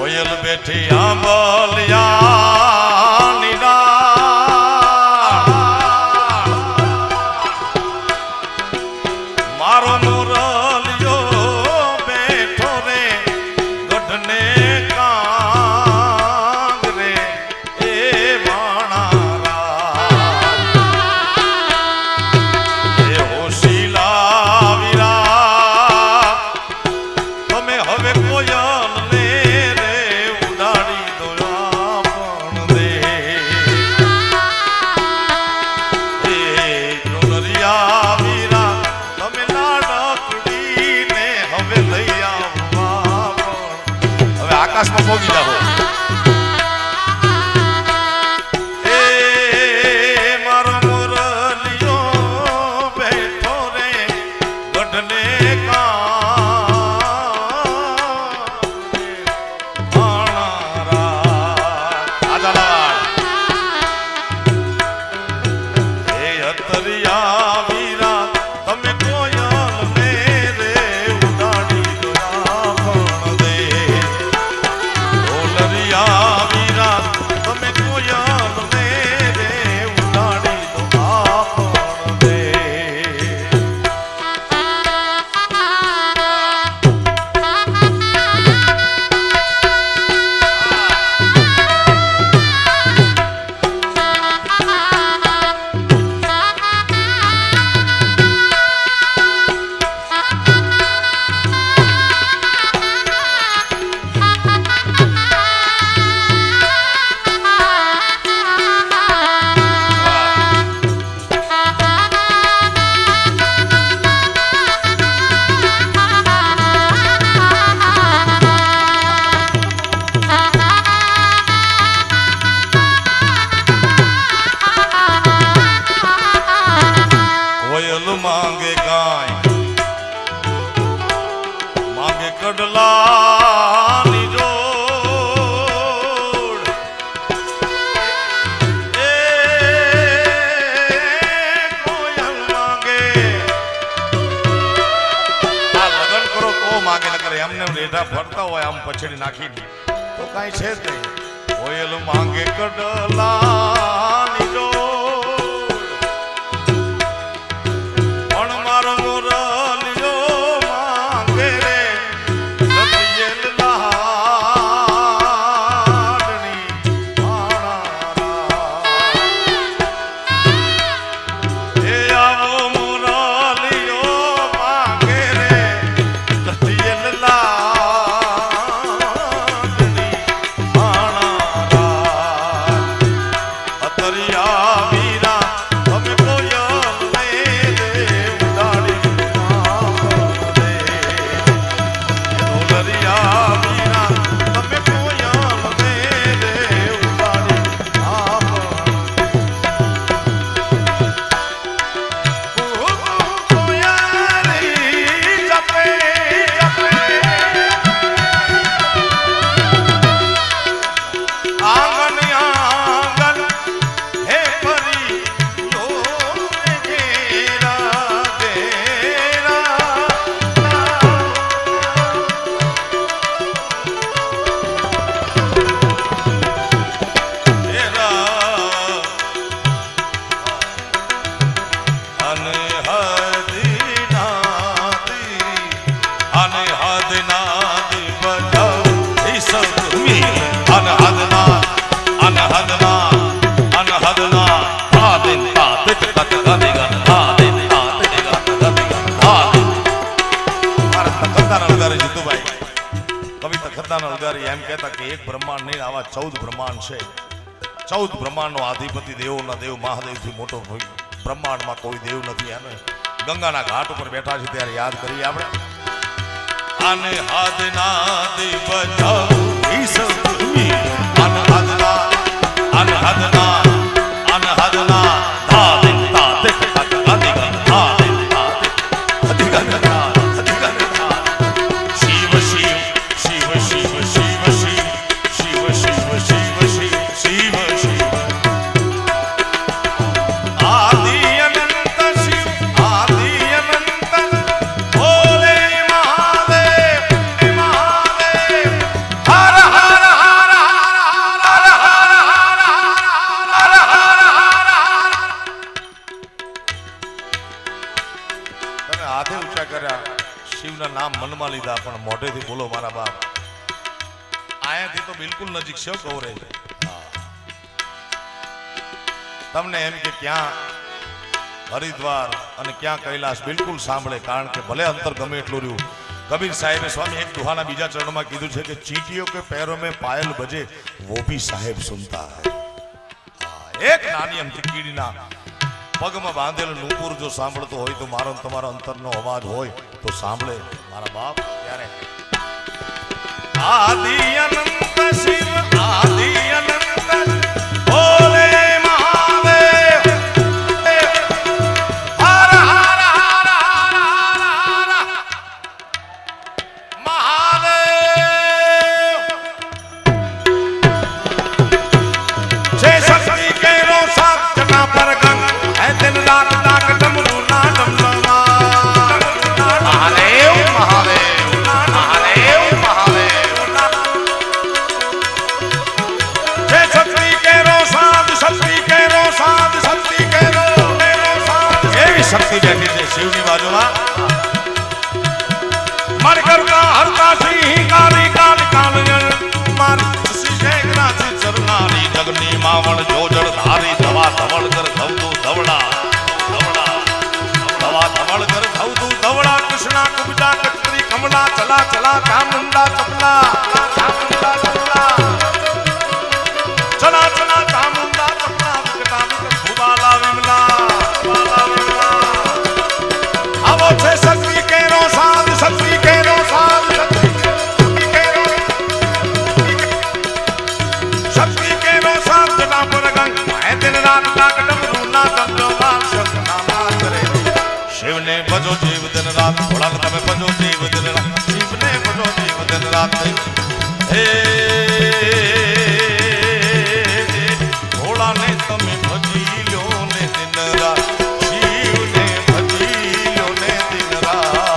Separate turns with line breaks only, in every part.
કોયલ બેઠી આંબલિયાની મારો મોરલિયો બેઠો રે ગઢને કાંગ રે એ માણારા એ હોશીલા વીરા તમે હવે કોયલ ને રે ઉડાડી દો પણ દે એ ડોલરિયા વીરા તમે લાડકડી ને હવે લઈ આવવા પણ હવે આકાશમાં પહોંચી જાઓ मांगे गाय मांगे कड़ला जोड़ ए कोयल मांगे आ लगन करो तो मांगे न करे हमने रेठा फरता हो हम पछड़ी नाखी तो कहीं छे नहीं कोयल मांगे कड़ला एम कहता कि एक ब्रह्मांड नहीं आवा 14 ब्रह्मांड है 14 ब्रह्मांड आधिपति देव ना देव महादेव थी मोटो ब्रह्मांड में कोई देव नहीं है गंगा ना घाट पर बैठा है त्यारे याद करिए आपणे आने हाथ ना दे बजाओ ई सब तुम्ही अन हाथ ना धा दिन ता ते अधिगन धा दिन ता ते अधिगन हर हर આયાથી તો બિલકુલ નજીક છે કવરે તમને એમ કે ક્યાં હરિદ્વાર અને ક્યાં કૈલાસ બિલકુલ સાંભળે કારણ કે ભલે અંતર ગમે એટલું રહ્યું કબીર સાહેબે સ્વામી એક દુહાના બીજા ચરણમાં કીધું છે કે ચીંટીઓ કે पैरों में पायल बजे वो भी साहेब सुनता है એક નાની અમથી કીડીના પગમાં બાંધેલું નુપુર જો સાંભળતો હોય તો મારો તમારો અંતરનો અવાજ હોય તો સાંભળે મારા બાપ ત્યારે આદિ અનંત શિવ આદિ અનંત બોલે મહાદેવ હર હર હર હર મહાદેવ જય શક્તિ કે રો સાધના પર ગંગ હે દિન રાત ડાક ડમરૂ ના ડમવા મહાદેવ મહાદેવ મહાદેવ મહાદેવ જય શક્તિ કે રો સાધ શક્તિ કે રો સાધ શક્તિ કે રો એવી શક્તિ બેઠી છે શિવની બાજુમાં મર કરુણા હરતા સિંહ કાલી કાલ કાલ મારી શિશેગરાથી ચરનારી જગની માવણ જોજળ ધારી ધવા ધવળ કર ધવતું ધવડા ધવડા ધવા ધવળ કર ધવતું ધવડા કૃષ્ણા કુબજા કચરી કમલા ચલા ચલા ચામુંડા ચપલા ચામુંડા ચપલા ચલા ચલા ચામુંડા ચપલા વિકટા વિકટ ભૂબાલા વિમલા આવો છે શક્તિ કેરો સાધ શક્તિ કેરો સાધ શક્તિ કેરો શક્તિ કેરો સાધ જટા પર ગંગ હે દિન રાત ડાક ડમરૂ ના દમદમા શક્તિ ના કરે શિવને ભજો જીવ દિન રાત ભોળાને તમે ભજો જીવ દિન રાત શિવને ભજો જીવ દિન રાત હે ભોળાને તમે ભજી લ્યો ને દિન રાત શિવને ભજી લ્યો ને દિન રાત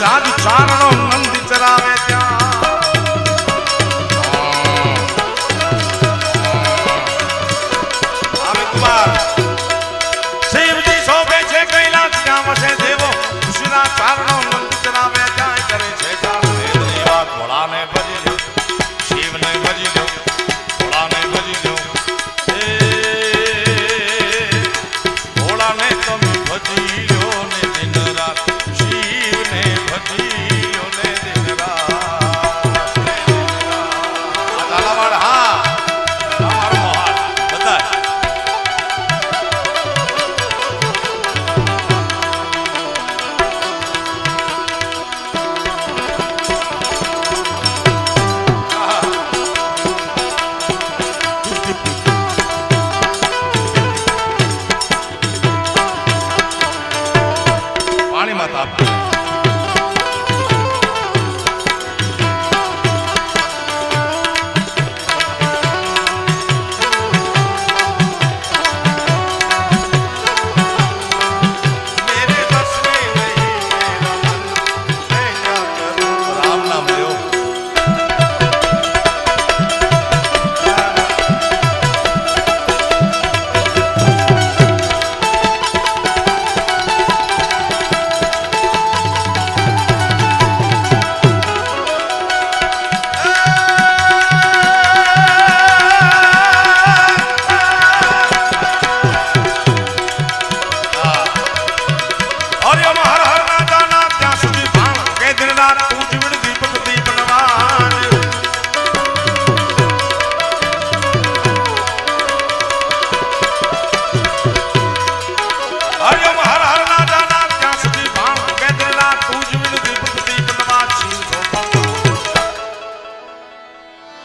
ગિરિરાજ ચારણો નંદ ચરાવે